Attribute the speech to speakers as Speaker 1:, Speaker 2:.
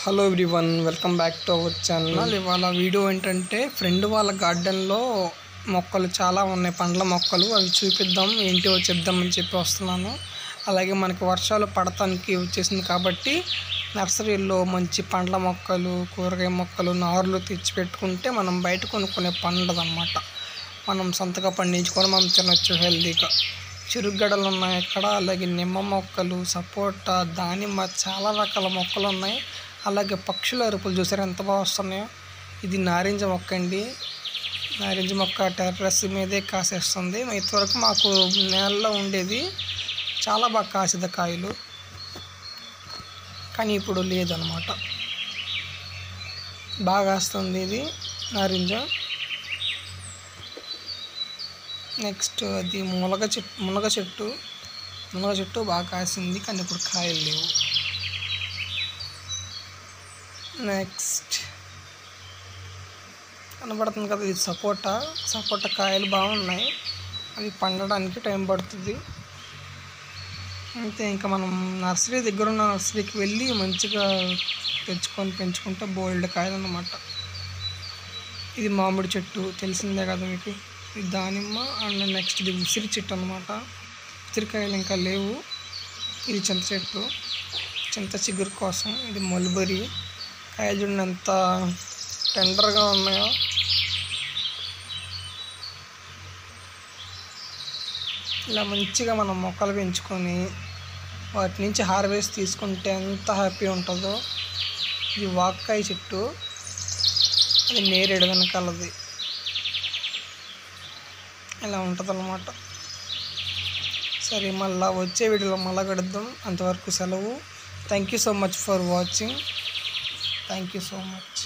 Speaker 1: Hello everyone, welcome back to our channel. ఇవాళ video ఏంటంటే friend వాళ్ళ గార్డెన్లో మొక్కలు చాలా ఉన్నాయి, పండ్ల మొక్కలు. అవి చూపిద్దాం, ఏంటో చెప్దామని చెప్పి వస్తున్నాను. అలాగే మనకి వర్షాలు పడటానికి వచ్చేసింది కాబట్టి నర్సరీలో మంచి పండ్ల మొక్కలు, కూరగాయ మొక్కలు, నారులు తెచ్చి పెట్టుకుంటే మనం బయట కొనుక్కునే పండదు అనమాట. మనం సొంతగా పండించుకొని మనం తినొచ్చు హెల్తీగా. చిరుగడలు ఉన్నాయి ఇక్కడ, అలాగే నిమ్మ మొక్కలు, సపోటా, దానిమ్మ, చాలా రకాల మొక్కలు ఉన్నాయి. అలాగే పక్షుల అరుపులు చూసారు ఎంత బాగా వస్తున్నాయో. ఇది నారింజ మొక్క అండి. నారింజ మొక్క టెర్రస్ మీదే కాసేస్తుంది. ఇంతవరకు మాకు నేలలో ఉండేది, చాలా బాగా కాసేది కాయలు, కానీ ఇప్పుడు లేదనమాట. బాగా వస్తుంది ఇది నారింజ. నెక్స్ట్ అది మునగ చెట్టు బాగా కాసింది, కానీ ఇప్పుడు కాయలు లేవు. నెక్స్ట్ కనబడుతుంది కదా, ఇది సపోటా కాయలు బాగున్నాయి. అవి పండడానికి టైం పడుతుంది అంతే. ఇంకా మనం నర్సరీ దగ్గర ఉన్న నర్సరీకి వెళ్ళి మంచిగా తెచ్చుకొని పెంచుకుంటే బోల్డ్ కాయలు అన్నమాట. ఇది మామిడి చెట్టు తెలిసిందే కదా మీకు. ఇది దానిమ్మ. అండ్ నెక్స్ట్ ఇది ఉసిరి చెట్టు అనమాట. ఉసిరికాయలు ఇంకా లేవు. ఇది చింత చెట్టు, చింత చిగురు కోసం. ఇది మల్బరీ. కాయలు చూడండి ఎంత టెండర్గా ఉన్నాయో. ఇలా మంచిగా మనం మొక్కలు పెంచుకొని వాటి నుంచి హార్వెస్ట్ తీసుకుంటే ఎంత హ్యాపీ ఉంటుందో. ఇది వాక్కాయ చెట్టు, అది నేరేడు వెనకాలది. ఇలా ఉంటుంది అన్నమాట. సరే, మళ్ళీ వచ్చే వీడియోలో మళ్ళీ కలుద్దాం. అంతవరకు సెలవు. Thank you so much for watching. Thank you so much.